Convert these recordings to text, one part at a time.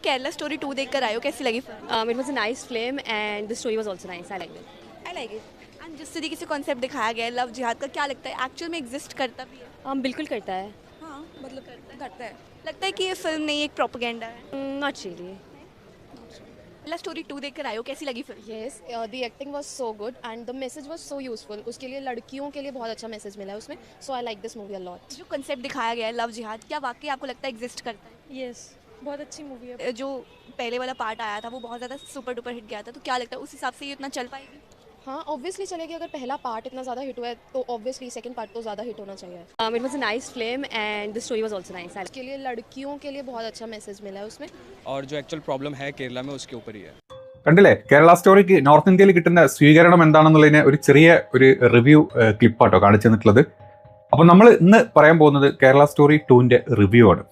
Kerala story 2 देखकर आए हो, कैसी लगी film? It was a nice film and the story was also nice. I liked it. I like it. And जिस तरीके से कॉन्सेप्ट दिखाया गया है लव जिहाद का, क्या लगता है एक्चुअल में एग्जिस्ट करता भी है? बिल्कुल करता है. हाँ मतलब करता है। लगता है कि ये फिल्म नहीं एक प्रोपेगेंडा है। Not really. केरला स्टोरी 2 देखकर आए हो, कैसी लगी film? Yes, the acting was so good and the message was so useful. उसके लिए लड़कियों के लिए बहुत अच्छा मैसेज मिला है उसमें. So I like this movie a lot. जो कॉन्सेप्ट दिखाया गया है लव जिहाद, क्या वाकई आपको लगता है एग्जिस्ट करता है? यस, बहुत अच्छी मूवी है। जो पहले वाला पार्ट आया था वो बहुत ज़्यादा सुपर डुपर हिट गया था, तो क्या लगता है उस हिसाब से ये इतना चल पाएगी? हाँ, ऑब्वियसली चलेगी. अगर पहला पार्ट इतना ज़्यादा हिट हुआ है तो ऑब्वियसली सेकंड पार्ट तो ज़्यादा हिट होना चाहिए. It was a nice film and the story was also nice. उसके लिए लड़कियों के लिए बहुत अच्छा मैसेज मिला है उसमें. और जो एक्चुअल प्रॉब्लम है केरला में उसके ऊपर ही है. കണ്ടില്ലേ, കേരള സ്റ്റോറിക്ക് നോർത്ത് ഇന്ത്യയിൽ കിട്ടുന്ന സ്വീകരണം എന്താണെന്നുള്ളതിനെ ഒരു ചെറിയ റിവ്യൂ ക്ലിപ്പാട്ടോ കാണിച്ചു തന്നിട്ടുള്ളത്. അപ്പം നമ്മൾ ഇന്ന് പറയാൻ പോകുന്നത് കേരള സ്റ്റോറി 2ന്റെ റിവ്യൂ ആണ്.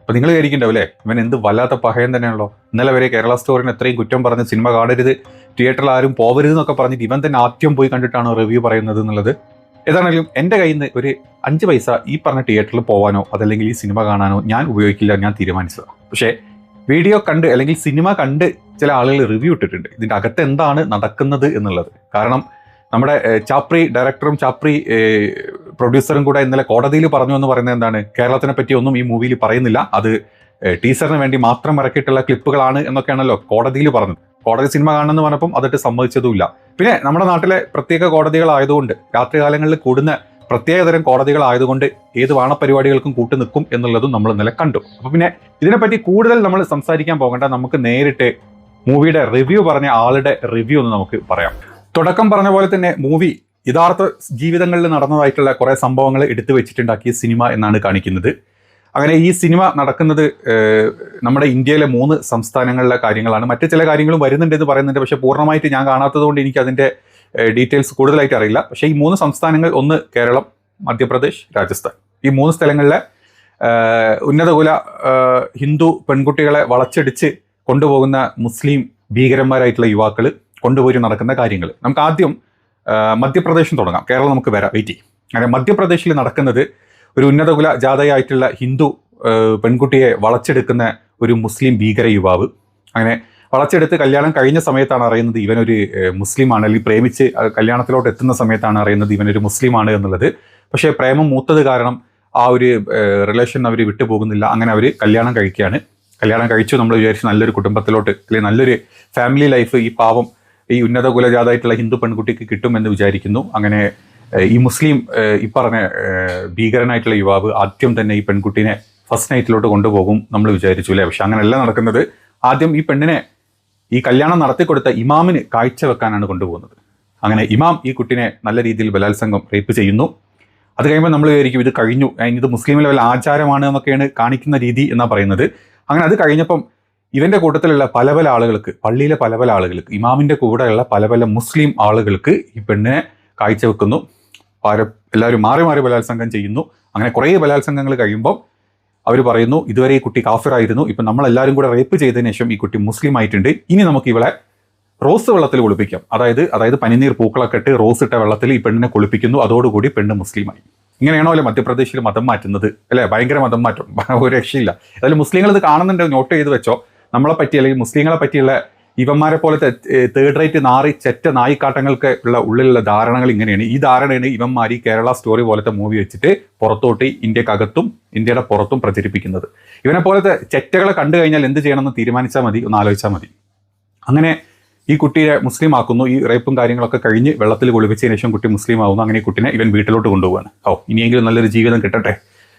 അപ്പം നിങ്ങൾ വിചാരിക്കുന്നുണ്ടാവും അല്ലേ, ഇവൻ എന്ത് വല്ലാത്ത പഹയൻ തന്നെയാണല്ലോ, ഇന്നലെ വരെ കേരള സ്റ്റോറിന് എത്രയും കുറ്റം പറഞ്ഞ് സിനിമ കാണരുത്, തിയേറ്ററിൽ ആരും പോവരുത് എന്നൊക്കെ പറഞ്ഞിട്ട് ഇവൻ തന്നെ ആദ്യം പോയി കണ്ടിട്ടാണ് റിവ്യൂ പറയുന്നത് എന്നുള്ളത്. ഏതാണെങ്കിലും എൻ്റെ കയ്യിൽ നിന്ന് ഒരു 5 പൈസ ഈ പറഞ്ഞ തിയേറ്ററിൽ പോകാനോ അതല്ലെങ്കിൽ ഈ സിനിമ കാണാനോ ഞാൻ ഉപയോഗിക്കില്ല, ഞാൻ തീരുമാനിച്ചതാണ്. പക്ഷേ വീഡിയോ കണ്ട് അല്ലെങ്കിൽ സിനിമ കണ്ട് ചില ആളുകൾ റിവ്യൂ ഇട്ടിട്ടുണ്ട് ഇതിൻ്റെ അകത്ത് എന്താണ് നടക്കുന്നത് എന്നുള്ളത്. കാരണം നമ്മുടെ ചാപ്രി ഡയറക്ടറും ചാപ്രി പ്രൊഡ്യൂസറും കൂടെ ഇന്നലെ കോടതിയിൽ പറഞ്ഞു എന്ന് പറയുന്നത് എന്താണ്, കേരളത്തിനെ പറ്റി ഒന്നും ഈ മൂവിയിൽ പറയുന്നില്ല, അത് ടീസറിന് വേണ്ടി മാത്രം ഇറക്കിയിട്ടുള്ള ക്ലിപ്പുകളാണ് എന്നൊക്കെയാണല്ലോ കോടതിയിൽ പറഞ്ഞത്. കോടതി സിനിമ കാണണമെന്ന് പറഞ്ഞപ്പം അതിട്ട് സമ്മതിച്ചതുമില്ല. പിന്നെ നമ്മുടെ നാട്ടിലെ പ്രത്യേക കോടതികളായതുകൊണ്ട്, രാത്രികാലങ്ങളിൽ കൂടുന്ന പ്രത്യേകതരം കോടതികളായതുകൊണ്ട് ഏത് വാണപരിപാടികൾക്കും കൂട്ടു നിൽക്കും എന്നുള്ളതും നമ്മൾ ഇന്നലെ കണ്ടു. അപ്പോൾ പിന്നെ ഇതിനെപ്പറ്റി കൂടുതൽ നമ്മൾ സംസാരിക്കാൻ പോകേണ്ട, നമുക്ക് നേരിട്ട് മൂവിയുടെ റിവ്യൂ പറഞ്ഞ ആളുടെ റിവ്യൂ ഒന്ന് നമുക്ക് പറയാം. തുടക്കം പറഞ്ഞ പോലെ തന്നെ മൂവി യഥാർത്ഥ ജീവിതങ്ങളിൽ നടന്നതായിട്ടുള്ള കുറേ സംഭവങ്ങൾ എടുത്തു വെച്ചിട്ടുണ്ടാക്കിയ സിനിമ എന്നാണ് കാണിക്കുന്നത്. അങ്ങനെ ഈ സിനിമ നടക്കുന്നത് നമ്മുടെ ഇന്ത്യയിലെ 3 സംസ്ഥാനങ്ങളിലെ കാര്യങ്ങളാണ്. മറ്റു ചില കാര്യങ്ങളും വരുന്നുണ്ടെന്ന് പറയുന്നുണ്ട്, പക്ഷേ പൂർണ്ണമായിട്ട് ഞാൻ കാണാത്തത് കൊണ്ട് എനിക്ക് അതിൻ്റെ ഡീറ്റെയിൽസ് കൂടുതലായിട്ട് അറിയില്ല. പക്ഷേ ഈ 3 സംസ്ഥാനങ്ങൾ, ഒന്ന് കേരളം, മധ്യപ്രദേശ്, രാജസ്ഥാൻ, ഈ 3 സ്ഥലങ്ങളിലെ ഉന്നതകുല ഹിന്ദു പെൺകുട്ടികളെ വളച്ചടിച്ച് കൊണ്ടുപോകുന്ന മുസ്ലിം ഭീകരന്മാരായിട്ടുള്ള യുവാക്കൾ കൊണ്ടുപോയി നടക്കുന്ന കാര്യങ്ങൾ. നമുക്ക് ആദ്യം മധ്യപ്രദേശിൽ തുടങ്ങാം. കേരളം നമുക്ക് വരാം, വെയിറ്റ് ചെയ്യും. അങ്ങനെ മധ്യപ്രദേശിൽ നടക്കുന്നത് ഒരു ഉന്നതകുല ജാതയായിട്ടുള്ള ഹിന്ദു പെൺകുട്ടിയെ വളച്ചെടുക്കുന്ന ഒരു മുസ്ലിം ഭീകര യുവാവ്. അങ്ങനെ വളച്ചെടുത്ത് കല്യാണം കഴിഞ്ഞ സമയത്താണ് അറിയുന്നത് ഇവനൊരു മുസ്ലിമാണ്, അല്ലെങ്കിൽ പ്രേമിച്ച് കല്യാണത്തിലോട്ട് എത്തുന്ന സമയത്താണ് അറിയുന്നത് ഇവനൊരു മുസ്ലിമാണ് എന്നുള്ളത്. പക്ഷേ പ്രേമം മൂത്തത് കാരണം ആ ഒരു റിലേഷൻ അവർ വിട്ടുപോകുന്നില്ല. അങ്ങനെ അവർ കല്യാണം കഴിക്കുകയാണ്. കല്യാണം കഴിച്ചു, നമ്മൾ വിചാരിച്ച് നല്ലൊരു കുടുംബത്തിലോട്ട് അല്ലെങ്കിൽ നല്ലൊരു ഫാമിലി ലൈഫ് ഈ പാവം ഈ ഉന്നത കുലജാതായിട്ടുള്ള ഹിന്ദു പെൺകുട്ടിക്ക് കിട്ടുമെന്ന് വിചാരിക്കുന്നു. അങ്ങനെ ഈ മുസ്ലിം ഈ പറഞ്ഞ ഭീകരനായിട്ടുള്ള യുവാവ് ആദ്യം തന്നെ ഈ പെൺകുട്ടീനെ ഫസ്റ്റ് നൈറ്റിലോട്ട് കൊണ്ടുപോകും നമ്മൾ വിചാരിച്ചു അല്ലേ. പക്ഷെ അങ്ങനെയല്ല നടക്കുന്നത്. ആദ്യം ഈ പെണ്ണിനെ ഈ കല്യാണം നടത്തിക്കൊടുത്ത ഇമാമിന് കാഴ്ചവെക്കാനാണ് കൊണ്ടുപോകുന്നത്. അങ്ങനെ ഇമാം ഈ കുട്ടിനെ നല്ല രീതിയിൽ ബലാത്സംഗം റേപ്പ് ചെയ്യുന്നു. അത് കഴിയുമ്പോൾ നമ്മൾ വിചാരിക്കും ഇത് കഴിഞ്ഞു, ഇത് മുസ്ലിമിലെ വല്ല ആചാരമാണ് എന്നൊക്കെയാണ് കാണിക്കുന്ന രീതി എന്നാണ് പറയുന്നത്. അങ്ങനെ അത് കഴിഞ്ഞപ്പം ഇവൻ്റെ കൂട്ടത്തിലുള്ള പല പല ആളുകൾക്ക്, പള്ളിയിലെ പല പല ആളുകൾക്ക്, ഇമാമിൻ്റെ കൂടെയുള്ള പല പല മുസ്ലിം ആളുകൾക്ക് ഈ പെണ്ണിനെ കാഴ്ചവെക്കുന്നു. എല്ലാവരും മാറി മാറി ബലാത്സംഗം ചെയ്യുന്നു. അങ്ങനെ കുറേ ബലാത്സംഗങ്ങൾ കഴിയുമ്പോൾ അവർ പറയുന്നു ഇതുവരെ ഈ കുട്ടി കാഫിറായിരുന്നു, ഇപ്പം നമ്മളെല്ലാവരും കൂടെ റേപ്പ് ചെയ്തതിന് ശേഷം ഈ കുട്ടി മുസ്ലിം ആയിട്ടുണ്ട്, ഇനി നമുക്ക് ഇവളെ റോസ് വെള്ളത്തിൽ കുളിപ്പിക്കാം. അതായത് പനിനീർ പൂക്കളൊക്കെ ഇട്ട് റോസ് ഇട്ട വെള്ളത്തിൽ ഈ പെണ്ണിനെ കുളിപ്പിക്കുന്നു. അതോടുകൂടി പെണ്ണ് മുസ്ലിമായി. ഇങ്ങനെയാണോ അല്ലെ മധ്യപ്രദേശിൽ മതം മാറ്റുന്നത് അല്ലേ? ഭയങ്കര മതം മാറ്റം, ഒരു രക്ഷയില്ല. അതിൽ മുസ്ലിങ്ങൾ ഇത് കാണുന്നുണ്ട്, നോട്ട് ചെയ്ത് വെച്ചോ. നമ്മളെ പറ്റി അല്ലെങ്കിൽ മുസ്ലിങ്ങളെ പറ്റിയുള്ള ഇവന്മാരെ പോലത്തെ തേർഡ് റേറ്റ് നാറി ചെറ്റ നായിക്കാട്ടങ്ങൾക്ക് ഉള്ള ഉള്ളിലുള്ള ധാരണകൾ ഇങ്ങനെയാണ്. ഈ ധാരണയാണ് ഇവന്മാർ ഈ കേരള സ്റ്റോറി പോലത്തെ മൂവി വെച്ചിട്ട് പുറത്തോട്ട് ഇന്ത്യക്കകത്തും ഇന്ത്യയുടെ പുറത്തും പ്രചരിപ്പിക്കുന്നത്. ഇവനെ പോലത്തെ ചെറ്റകളെ കണ്ടു കഴിഞ്ഞാൽ എന്ത് ചെയ്യണമെന്ന് തീരുമാനിച്ചാൽ മതി, ഒന്ന് ആലോചിച്ചാൽ മതി. അങ്ങനെ ഈ കുട്ടിയെ മുസ്ലിം ആക്കുന്നു. ഈ റേപ്പും കാര്യങ്ങളൊക്കെ കഴിഞ്ഞ് വെള്ളത്തിൽ കുളിപ്പിച്ചതിന് ശേഷം കുട്ടി മുസ്ലിം ആവുന്നു. അങ്ങനെ ഈ കുട്ടിനെ ഇവൻ വീട്ടിലോട്ട് കൊണ്ടുപോകാണ്. ഇനിയെങ്കിലും നല്ലൊരു ജീവിതം കിട്ടട്ടെ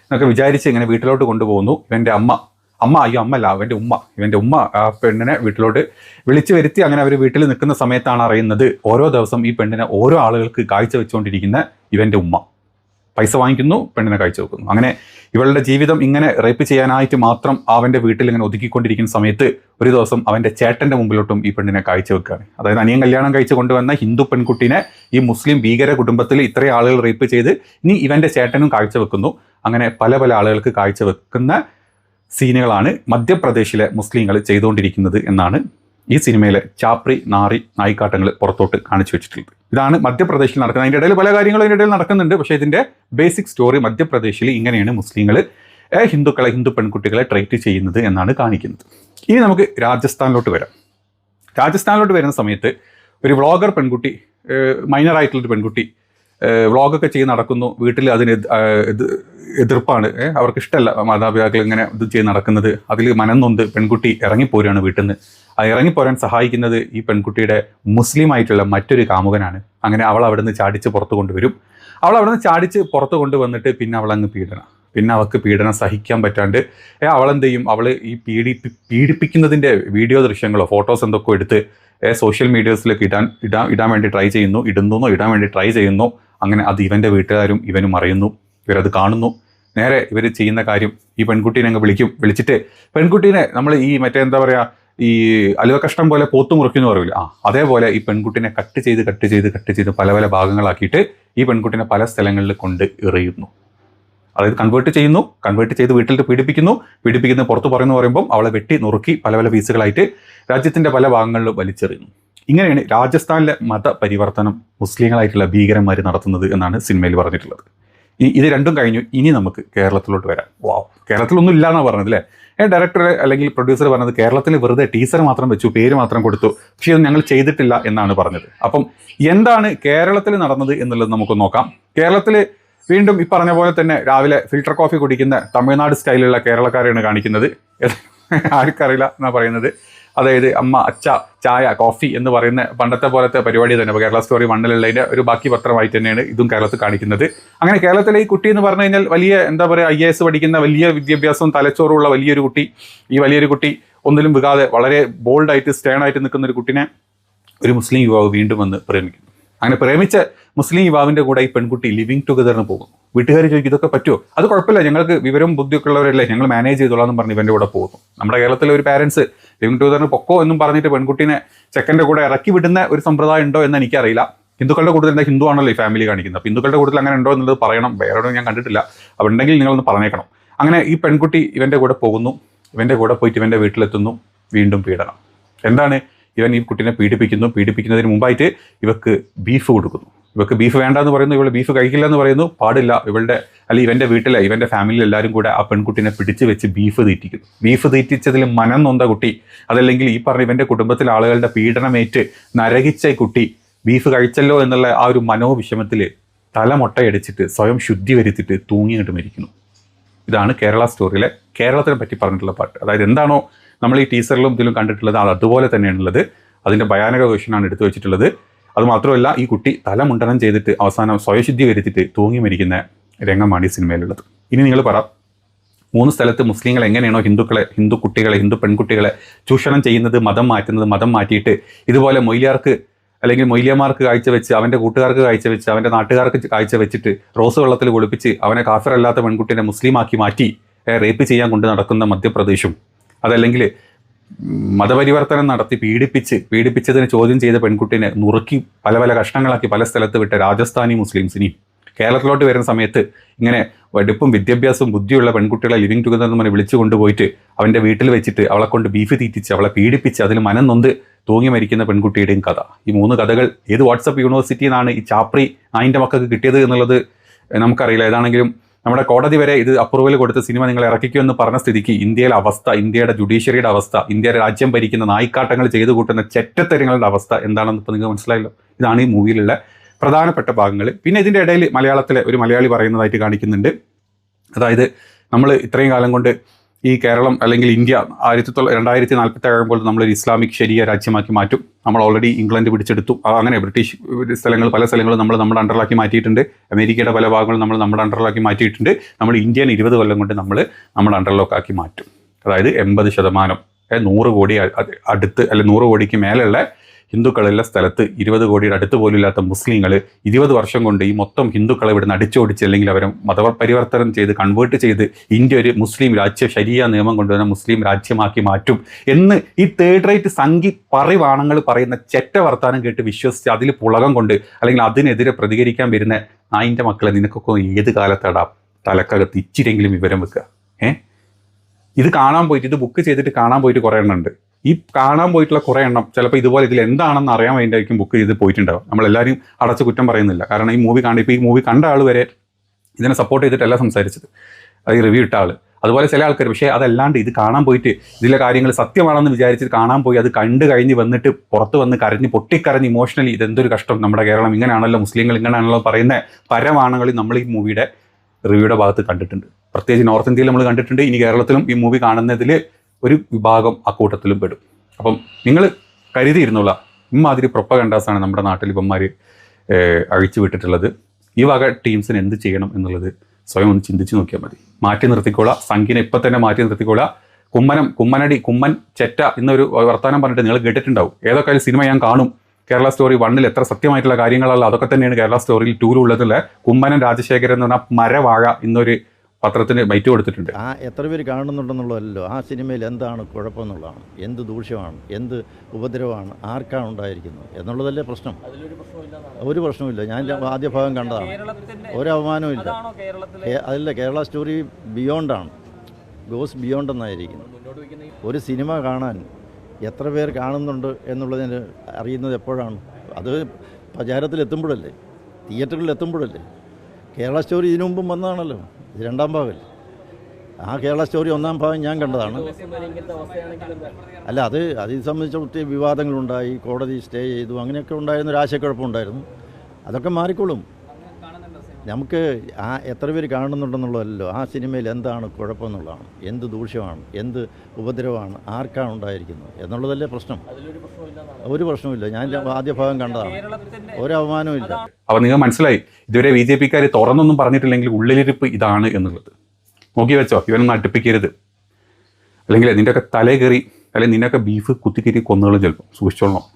എന്നൊക്കെ വിചാരിച്ച് ഇങ്ങനെ വീട്ടിലോട്ട് കൊണ്ടുപോകുന്നു. ഇവൻ്റെ ഇവൻ്റെ ഉമ്മ ആ പെണ്ണിനെ വീട്ടിലോട്ട് വിളിച്ചു വരുത്തി. അങ്ങനെ അവർ വീട്ടിൽ നിൽക്കുന്ന സമയത്താണ് അറിയുന്നത് ഓരോ ദിവസം ഈ പെണ്ണിനെ ഓരോ ആളുകൾക്ക് കാഴ്ച വെച്ചുകൊണ്ടിരിക്കുന്ന ഇവൻ്റെ ഉമ്മ. പൈസ വാങ്ങിക്കുന്നു, പെണ്ണിനെ കാഴ്ച വെക്കുന്നു. അങ്ങനെ ഇവളുടെ ജീവിതം ഇങ്ങനെ റേപ്പ് ചെയ്യാനായിട്ട് മാത്രം അവൻ്റെ വീട്ടിൽ ഇങ്ങനെ ഒതുക്കിക്കൊണ്ടിരിക്കുന്ന സമയത്ത് ഒരു ദിവസം അവൻ്റെ ചേട്ടൻ്റെ മുമ്പിലോട്ടും ഈ പെണ്ണിനെ കാഴ്ച വെക്കുകയാണ്. അതായത് അനിയൻ കല്യാണം കഴിച്ച് കൊണ്ടുവന്ന ഹിന്ദു പെൺകുട്ടീനെ ഈ മുസ്ലിം ഭീകര കുടുംബത്തിൽ ഇത്രയും ആളുകൾ റേപ്പ് ചെയ്ത് ഇനി ഇവൻ്റെ ചേട്ടനും കാഴ്ച വെക്കുന്നു. അങ്ങനെ പല പല ആളുകൾക്ക് കാഴ്ച വെക്കുന്ന സീനുകളാണ് മധ്യപ്രദേശിലെ മുസ്ലിങ്ങൾ ചെയ്തുകൊണ്ടിരിക്കുന്നത് എന്നാണ് ഈ സിനിമയിലെ ചാപ്രി നായിക്കാട്ടങ്ങൾ പുറത്തോട്ട് കാണിച്ചു വെച്ചിട്ടുള്ളത്. ഇതാണ് മധ്യപ്രദേശിൽ നടക്കുന്നത്. അതിൻ്റെ ഇടയിൽ പല കാര്യങ്ങളും അതിൻ്റെ ഇടയിൽ നടക്കുന്നുണ്ട്. പക്ഷേ ഇതിൻ്റെ ബേസിക് സ്റ്റോറി മധ്യപ്രദേശിൽ ഇങ്ങനെയാണ് മുസ്ലിങ്ങൾ ഹിന്ദുക്കളെ, ഹിന്ദു പെൺകുട്ടികളെ ട്രീറ്റ് ചെയ്യുന്നത് എന്നാണ് കാണിക്കുന്നത്. ഇനി നമുക്ക് രാജസ്ഥാനിലോട്ട് വരാം. രാജസ്ഥാനിലോട്ട് വരുന്ന സമയത്ത് ഒരു വ്ളോഗർ പെൺകുട്ടി, മൈനറായിട്ടുള്ളൊരു പെൺകുട്ടി വ്ളോഗൊക്കെ ചെയ്ത് നടക്കുന്നു. വീട്ടിൽ അതിന് എതിർപ്പാണ്, അവർക്ക് ഇഷ്ടമല്ല മാതാപിതാക്കൾ ഇങ്ങനെ ഇത് ചെയ്ത് നടക്കുന്നത്. അതിൽ മനംനൊന്ത് പെൺകുട്ടി ഇറങ്ങിപ്പോരുകയാണ് വീട്ടിൽ നിന്ന്. ആ ഇറങ്ങിപ്പോരാൻ സഹായിക്കുന്നത് ഈ പെൺകുട്ടിയുടെ മുസ്ലിം ആയിട്ടുള്ള മറ്റൊരു കാമുകനാണ്. അങ്ങനെ അവൾ അവിടെ നിന്ന് ചാടിച്ച് പുറത്ത് കൊണ്ടുവരും. അവൾ അവിടെ നിന്ന് ചാടിച്ച് പുറത്ത് കൊണ്ടുവന്നിട്ട് പിന്നെ അവളങ്ങ് പിന്നെ അവൾക്ക് പീഡനം സഹിക്കാൻ പറ്റാണ്ട് അവളെന്ത് ചെയ്യും, അവൾ ഈ പീഡിപ്പിക്കുന്നതിൻ്റെ വീഡിയോ ദൃശ്യങ്ങളോ ഫോട്ടോസ് എന്തൊക്കെ എടുത്ത് സോഷ്യൽ മീഡിയാസിലേക്ക് ഇടാൻ വേണ്ടി ട്രൈ ചെയ്യുന്നു. ഇടാൻ വേണ്ടി ട്രൈ ചെയ്യുന്നു. അങ്ങനെ അത് ഇവൻ്റെ വീട്ടുകാരും ഇവനും അറിയുന്നു. ഇവരത് കാണുന്നു. നേരെ ഇവർ ചെയ്യുന്ന കാര്യം, ഈ പെൺകുട്ടീനെ അങ്ങ് വിളിച്ചിട്ട് പെൺകുട്ടീനെ നമ്മൾ ഈ മറ്റേ എന്താ പറയുക, ഈ അലുവ കഷ്ണം പോലെ പോത്തു മുറിക്കുന്നു പറയില്ല, അതേപോലെ ഈ പെൺകുട്ടീനെ കട്ട് ചെയ്ത് പല പല ഭാഗങ്ങളാക്കിയിട്ട് ഈ പെൺകുട്ടീനെ പല സ്ഥലങ്ങളിൽ കൊണ്ട് എറിയുന്നു. അതായത് കൺവേർട്ട് ചെയ്ത് വീട്ടിൽ പീഡിപ്പിക്കുന്നു പുറത്ത് പറയുമ്പോൾ അവളെ വെട്ടി നുറുക്കി പല പല പീസുകളായിട്ട് രാജ്യത്തിൻ്റെ പല ഭാഗങ്ങളിലും വലിച്ചെറിയുന്നു. ഇങ്ങനെയാണ് രാജസ്ഥാനിലെ മതപരിവർത്തനം മുസ്ലിങ്ങളായിട്ടുള്ള ഭീകരന്മാർ നടത്തുന്നത് എന്നാണ് സിനിമയിൽ പറഞ്ഞിട്ടുള്ളത്. ഇത് രണ്ടും കഴിഞ്ഞു. ഇനി നമുക്ക് കേരളത്തിലോട്ട് വരാം. കേരളത്തിലൊന്നും ഇല്ല എന്നാണ് പറഞ്ഞത് അല്ലേ? ഡയറക്ടർ അല്ലെങ്കിൽ പ്രൊഡ്യൂസർ പറഞ്ഞത് കേരളത്തിൽ വെറുതെ ടീസർ മാത്രം വെച്ചു, പേര് മാത്രം കൊടുത്തു, പക്ഷേ ഇത് ഞങ്ങൾ ചെയ്തിട്ടില്ല എന്നാണ് പറഞ്ഞത്. അപ്പം എന്താണ് കേരളത്തിൽ നടന്നത് എന്നുള്ളത് നമുക്ക് നോക്കാം. കേരളത്തിൽ വീണ്ടും ഈ പറഞ്ഞ പോലെ തന്നെ രാവിലെ ഫിൽട്ടർ കോഫി കുടിക്കുന്ന തമിഴ്നാട് സ്റ്റൈലുള്ള കേരളക്കാരെയാണ് കാണിക്കുന്നത്. ആർക്കറിയില്ല എന്നാണ് പറയുന്നത്. അതായത് അമ്മ, അച്ഛ, ചായ, കോഫി എന്ന് പറയുന്ന പണ്ടത്തെ പോലത്തെ പരിപാടി തന്നെ. കേരള സ്റ്റോറി 1 ഒരു ബാക്കി പത്രമായിട്ട് തന്നെയാണ് ഇതും കേരളത്തിൽ കാണിക്കുന്നത്. അങ്ങനെ കേരളത്തിലെ ഈ കുട്ടി എന്ന് പറഞ്ഞു കഴിഞ്ഞാൽ വലിയ എന്താ പറയുക, IAS പഠിക്കുന്ന വലിയ വിദ്യാഭ്യാസവും തലച്ചോറുള്ള വലിയൊരു കുട്ടി. ഈ വലിയൊരു കുട്ടി ഒന്നിലും വികാതെ വളരെ ബോൾഡായിട്ട് സ്റ്റേണായിട്ട് നിൽക്കുന്ന ഒരു കുട്ടിനെ ഒരു മുസ്ലിം യുവാവ് വീണ്ടും വന്ന് പ്രേമിക്കുന്നു. അങ്ങനെ പ്രേമിച്ച മുസ്ലിം യുവാവിൻ്റെ കൂടെ ഈ പെൺകുട്ടി ലിവിങ് ടുഗദറിന് പോകുന്നു. വീട്ടുകാർ ചോദിക്കും ഇതൊക്കെ പറ്റുമോ? അത് കുഴപ്പമില്ല, ഞങ്ങൾക്ക് വിവരം ബുദ്ധിയൊക്കെ ഉള്ളവരല്ലേ, ഞങ്ങൾ മാനേജ് ചെയ്തോളാം എന്ന് പറഞ്ഞ് ഇവൻ്റെ കൂടെ പോകുന്നു. നമ്മുടെ കേരളത്തിലെ ഒരു പാരൻസ് ലിവിങ് ടുഗദറിന് പൊക്കോ എന്നും പറഞ്ഞിട്ട് പെൺകുട്ടീനെ ചെക്കൻ്റെ കൂടെ ഇറക്കി വിടുന്ന ഒരു സമ്പ്രദായം ഉണ്ടോ എന്ന് എനിക്കറിയില്ല. ഹിന്ദുക്കളുടെ കൂടുതൽ എന്താ, ഹിന്ദു ആണല്ലോ ഈ ഫാമിലി കാണിക്കുന്നത്. അപ്പോൾ ഹിന്ദുക്കളുടെ കൂടുതൽ അങ്ങനെ ഉണ്ടോ എന്നുള്ളത് പറയണം. വേറെ ഞാൻ കണ്ടിട്ടില്ല. അപ്പോൾ ഉണ്ടെങ്കിൽ നിങ്ങളൊന്ന് പറഞ്ഞേക്കണം. അങ്ങനെ ഈ പെൺകുട്ടി ഇവൻ്റെ കൂടെ പോകുന്നു. ഇവൻ്റെ കൂടെ പോയിട്ട് ഇവൻ്റെ വീട്ടിലെത്തുന്നു. വീണ്ടും പീഡനം. എന്താണ്, ഇവൻ ഈ കുട്ടീനെ പീഡിപ്പിക്കുന്നതിന് മുമ്പായിട്ട് ഇവക്ക് ബീഫ് കൊടുക്കുന്നു. ഇവക്ക് ബീഫ് വേണ്ടെന്ന് പറയുന്നു, ഇവൾ ബീഫ് കഴിക്കില്ല എന്ന് പറയുന്നു. പാടില്ല, ഇവൻ്റെ വീട്ടിലെ ഇവൻ്റെ ഫാമിലി എല്ലാവരും കൂടെ ആ പെൺകുട്ടീനെ പിടിച്ച് വെച്ച് ബീഫ് തീറ്റിക്കുന്നു. ബീഫ് തീറ്റിച്ചതിൽ മനം നൊന്ത കുട്ടി, അതല്ലെങ്കിൽ ഈ പറഞ്ഞ ഇവൻ്റെ കുടുംബത്തിലെ ആളുകളുടെ പീഡനമേറ്റ് നരകിച്ച കുട്ടി ബീഫ് കഴിച്ചല്ലോ എന്നുള്ള ആ ഒരു മനോവിഷമത്തിൽ തലമൊട്ടയടിച്ചിട്ട് സ്വയം ശുദ്ധി വരുത്തിയിട്ട് തൂങ്ങിയിട്ട് മരിക്കുന്നു. ഇതാണ് കേരള സ്റ്റോറിയിലെ കേരളത്തിനെ പറ്റി പറഞ്ഞിട്ടുള്ള പാട്ട്. അതായത് എന്താണോ നമ്മൾ ഈ ടീസറിലും ഇതിലും കണ്ടിട്ടുള്ളത് അത് അതുപോലെ തന്നെയാണുള്ളത്. അതിൻ്റെ ഭയാനക വേർഷനാണ് എടുത്തു വെച്ചിട്ടുള്ളത്. അതുമാത്രമല്ല, ഈ കുട്ടി തലമുണ്ടനം ചെയ്തിട്ട് അവസാനം സ്വയശുദ്ധി വരുത്തിയിട്ട് തൂങ്ങി മരിക്കുന്ന രംഗമാണ് ഈ സിനിമയിലുള്ളത്. ഇനി നിങ്ങൾ പറ, 3 സ്ഥലത്ത് മുസ്ലിങ്ങൾ എങ്ങനെയാണോ ഹിന്ദു കുട്ടികളെ, ഹിന്ദു പെൺകുട്ടികളെ ചൂഷണം ചെയ്യുന്നത്, മതം മാറ്റിയിട്ട് ഇതുപോലെ മൊയ്ലിയാർക്ക് അല്ലെങ്കിൽ മൊയ്ലിയമാർക്ക് കാഴ്ചവെച്ച്, അവൻ്റെ കൂട്ടുകാർക്ക് കാഴ്ചവെച്ച്, അവൻ്റെ നാട്ടുകാർക്ക് കാഴ്ചവെച്ചിട്ട് റോസ് വെള്ളത്തിൽ കുളിപ്പിച്ച് അവനെ കാഫിറല്ലാത്ത പെൺകുട്ടിനെ മുസ്ലിമാക്കി മാറ്റി റേപ്പ് ചെയ്യാൻ കൊണ്ട് നടക്കുന്ന മധ്യപ്രദേശും, അതല്ലെങ്കിൽ മതപരിവർത്തനം നടത്തി പീഡിപ്പിച്ചതിന് ചോദ്യം ചെയ്ത പെൺകുട്ടിനെ നുറുക്കി പല പല കഷ്ണങ്ങളാക്കി പല സ്ഥലത്ത് വിട്ട രാജസ്ഥാനി മുസ്ലിംസിനെയും കേരളത്തിലോട്ട് വരുന്ന സമയത്ത് ഇങ്ങനെ വെടുപ്പും വിദ്യാഭ്യാസവും ബുദ്ധിയുള്ള പെൺകുട്ടികളെ ലിവിങ് ടുഗദർ എന്ന് പറഞ്ഞ് വിളിച്ചു കൊണ്ടുപോയിട്ട് അവൻ്റെ വീട്ടിൽ വെച്ചിട്ട് അവളെ കൊണ്ട് ബീഫ് തീറ്റിച്ച് അവളെ പീഡിപ്പിച്ച് അതിൽ മനം നൊന്ത് തൂങ്ങി മരിക്കുന്ന പെൺകുട്ടിയുടെയും കഥ. ഈ 3 കഥകൾ ഏത് വാട്സപ്പ് യൂണിവേഴ്സിറ്റിയിൽ നിന്നാണ് ഈ ചാപ്രി നായിൻ്റെ മക്കൾക്ക് കിട്ടിയത് എന്നുള്ളത് നമുക്കറിയില്ല. ഏതാണെങ്കിലും നമ്മുടെ കോടതി വരെ ഇത് അപ്രൂവൽ കൊടുത്ത് സിനിമ നിങ്ങൾ ഇറക്കിക്കുമെന്ന് പറഞ്ഞ സ്ഥിതിക്ക് ഇന്ത്യയിലെ അവസ്ഥ, ഇന്ത്യയുടെ ജുഡീഷ്യറിയുടെ അവസ്ഥ, ഇന്ത്യയുടെ രാജ്യം ഭരിക്കുന്ന നായിക്കാട്ടങ്ങൾ ചെയ്തു കൂട്ടുന്ന ചെറ്റത്തരങ്ങളുടെ അവസ്ഥ എന്താണെന്ന് ഇപ്പോൾ നിങ്ങൾക്ക് മനസ്സിലായല്ലോ. ഇതാണ് ഈ മൂവിയിലുള്ള പ്രധാനപ്പെട്ട ഭാഗങ്ങൾ. പിന്നെ ഇതിൻ്റെ ഇടയിൽ മലയാളത്തിലെ ഒരു മലയാളി പറയുന്നതായിട്ട് കാണിക്കുന്നുണ്ട്. അതായത് നമ്മൾ ഇത്രയും കാലം കൊണ്ട് ഈ കേരളം അല്ലെങ്കിൽ ഇന്ത്യ 2047 ആകുമ്പോൾ നമ്മളൊരു ഇസ്ലാമിക് ശരിയ രാജ്യമാക്കി മാറ്റും. നമ്മൾ ഓൾറെഡി ഇംഗ്ലണ്ട് പിടിച്ചെടുത്തു. അങ്ങനെ ബ്രിട്ടീഷ് സ്ഥലങ്ങൾ പല സ്ഥലങ്ങളും നമ്മൾ നമ്മുടെ അണ്ടറിലാക്കി മാറ്റിയിട്ടുണ്ട്. അമേരിക്കയുടെ പല ഭാഗങ്ങളും നമ്മൾ നമ്മുടെ അണ്ടറിലാക്കി മാറ്റിയിട്ടുണ്ട്. നമ്മൾ ഇന്ത്യൻ 20 കൊല്ലം കൊണ്ട് നമ്മൾ നമ്മുടെ അണ്ടറിലൊക്കെ മാറ്റും. അതായത് 80%, 100 കോടി അടുത്ത് അല്ലെങ്കിൽ 100 കോടിക്ക് മേലുള്ള ഹിന്ദുക്കളുള്ള സ്ഥലത്ത് 20 കോടിയുടെ അടുത്ത് പോലും ഇല്ലാത്ത മുസ്ലിങ്ങൾ 20 വർഷം കൊണ്ട് ഈ മൊത്തം ഹിന്ദുക്കളെ ഇവിടെ അടിച്ചോടിച്ച് അല്ലെങ്കിൽ അവരെ മതപരിവർത്തനം ചെയ്ത് കൺവേർട്ട് ചെയ്ത് ഇന്ത്യ ഒരു മുസ്ലിം രാജ്യ ശരിയ നിയമം കൊണ്ടുവന്ന മുസ്ലിം രാജ്യമാക്കി മാറ്റും എന്ന് ഈ തേർഡ് റേറ്റ് സംഘി പരിവാണങ്ങൾ പറയുന്ന ചെറ്റ വർത്താനം കേട്ട് വിശ്വസിച്ച് അതിൽ പുളകം കൊണ്ട് അല്ലെങ്കിൽ അതിനെതിരെ പ്രതികരിക്കാൻ വരുന്ന നായിൻ്റെ മക്കളെ നിനക്കൊക്കെ ഏത് കാലത്താടാ തലക്കകത്ത് ഇച്ചിരെങ്കിലും വിവരം വെക്കുക. ഇത് കാണാൻ പോയിട്ട്, ഇത് ബുക്ക് ചെയ്തിട്ട് കാണാൻ പോയിട്ട് കുറേ എണ്ണം ഉണ്ട്. ഈ കാണാൻ പോയിട്ടുള്ള കുറേ എണ്ണം ചിലപ്പോൾ ഇതുപോലെ ഇതിൽ എന്താണെന്ന് അറിയാൻ വേണ്ടിയായിരിക്കും ബുക്ക് ചെയ്ത് പോയിട്ടുണ്ടാവും. നമ്മളെല്ലാവരും അടച്ച് കുറ്റം പറയുന്നില്ല. കാരണം ഈ മൂവി കണ്ട ആൾ വരെ ഇതിനെ സപ്പോർട്ട് ചെയ്തിട്ടല്ല സംസാരിച്ചത്. അത് ഈ റിവ്യൂ ഇട്ട ആൾ അതുപോലെ ചില ആൾക്കാർ, പക്ഷേ അതല്ലാണ്ട് ഇത് കാണാൻ പോയിട്ട് ഇതിലെ കാര്യങ്ങൾ സത്യമാണെന്ന് വിചാരിച്ചിട്ട് കാണാൻ പോയി അത് കണ്ടു കഴിഞ്ഞ് വന്നിട്ട് പുറത്ത് വന്ന് കരഞ്ഞ് പൊട്ടിക്കരഞ്ഞ് ഇമോഷണലി ഇതെന്തൊരു കഷ്ടം, നമ്മുടെ കേരളം ഇങ്ങനെയാണല്ലോ, മുസ്ലിങ്ങൾ ഇങ്ങനെയാണല്ലോ പറയുന്ന പരമാണങ്ങളിൽ നമ്മൾ ഈ മൂവിയുടെ റിവ്യൂയുടെ ഭാഗത്ത് കണ്ടിട്ടുണ്ട്. പ്രത്യേകിച്ച് നോർത്ത് ഇന്ത്യയിൽ നമ്മൾ കണ്ടിട്ടുണ്ട്. ഇനി കേരളത്തിലും ഈ മൂവി കാണുന്നതിൽ ഒരു വിഭാഗം അക്കൂട്ടത്തിലും പെടും. അപ്പം നിങ്ങൾ കരുതിയിരുന്നുള്ള ഇമാതിരി പ്രൊപ്പഗണ്ടാസാണ് നമ്മുടെ നാട്ടിൽ ഇവന്മാർ അഴിച്ചു വിട്ടിട്ടുള്ളത്. ഈ വക ടീംസിന് എന്ത് ചെയ്യണം എന്നുള്ളത് സ്വയം ഒന്ന് ചിന്തിച്ച് നോക്കിയാൽ മതി. മാറ്റി നിർത്തിക്കോളാം, സംഖ്യനെ ഇപ്പം തന്നെ മാറ്റി നിർത്തിക്കോളാം. കുമ്മൻ ചെറ്റ എന്നൊരു വർത്തമാനം പറഞ്ഞിട്ട് നിങ്ങൾ കേട്ടിട്ടുണ്ടാവും. ഏതൊക്കെ സിനിമ ഞാൻ കാണും, കേരള സ്റ്റോറി 1 എത്ര സത്യമായിട്ടുള്ള കാര്യങ്ങളല്ല അതൊക്കെ തന്നെയാണ് കേരള സ്റ്റോറിയിൽ 2 ഉള്ളതിൽ. കുമ്മനം രാജശേഖരൻ എന്ന് പറഞ്ഞാൽ മരവാഴ എന്നൊരു പത്രത്തിന് ബൈറ്റ് കൊടുത്തിട്ടുണ്ട്. ആ എത്ര പേര് കാണുന്നുണ്ടെന്നുള്ളതല്ലോ, ആ സിനിമയിൽ എന്താണ് കുഴപ്പമെന്നുള്ളതാണ്, എന്ത് ദൂഷ്യമാണ്, എന്ത് ഉപദ്രവമാണ്, ആർക്കാണ് ഉണ്ടായിരിക്കുന്നത് എന്നുള്ളതല്ലേ പ്രശ്നം. ഒരു പ്രശ്നമില്ല. ഞാൻ ആദ്യ ഭാഗം കണ്ടതാണ്, ഒരു അവമാനവും ഇല്ല. അതല്ല, കേരള സ്റ്റോറി ബിയോണ്ടാണ്, ഗോസ് ബിയോണ്ട് എന്നായിരിക്കുന്നത്. ഒരു സിനിമ കാണാൻ എത്ര പേർ കാണുന്നുണ്ട് എന്നുള്ളതിന് അറിയുന്നത് എപ്പോഴാണ്? അത് പ്രചാരത്തിലെത്തുമ്പോഴല്ലേ, തിയേറ്ററിൽ എത്തുമ്പോഴല്ലേ. കേരള സ്റ്റോറി ഇതിനു മുമ്പും വന്നതാണല്ലോ, ഇത് 2ാം ഭാഗമല്ലേ. ആ കേരള സ്റ്റോറി 1ാം ഭാഗം ഞാൻ കണ്ടതാണ്. അല്ല, അത് സംബന്ധിച്ച് ഒത്തിരി വിവാദങ്ങളുണ്ടായി, കോടതി സ്റ്റേ ചെയ്തു, അങ്ങനെയൊക്കെ ഉണ്ടായിരുന്ന ഒരു ആശയക്കുഴപ്പമുണ്ടായിരുന്നു. അതൊക്കെ മാറിക്കോളും. നമുക്ക് ആ എത്ര പേര് കാണുന്നുണ്ടെന്നുള്ളതല്ലോ, ആ സിനിമയിൽ എന്താണ് കുഴപ്പമെന്നുള്ളതാണ്, എന്ത് ദൂഷ്യമാണ്, എന്ത് ഉപദ്രവമാണ്, ആർക്കാണ് ഉണ്ടായിരിക്കുന്നത് എന്നുള്ളതല്ലേ പ്രശ്നം. ഒരു പ്രശ്നമില്ല. ഞാൻ ആദ്യ ഭാഗം കണ്ടതാണ്, ഒരു അവമാനവും ഇല്ല. അപ്പോൾ നിങ്ങൾ മനസ്സിലായി, ഇതുവരെ BJP-ക്കാർ തുറന്നൊന്നും പറഞ്ഞിട്ടില്ലെങ്കിൽ ഉള്ളിലിരിപ്പ് ഇതാണ് എന്നുള്ളത്. നോക്കി വെച്ചോ, ഇവനൊന്നും അടുപ്പിക്കരുത്, അല്ലെങ്കിൽ നിൻ്റെയൊക്കെ തലേ കയറി അല്ലെങ്കിൽ നിന്നെയൊക്കെ ബീഫ് കുത്തിക്കയറി കൊന്നുകളും ചിലപ്പോൾ. സൂക്ഷിച്ചോളണം.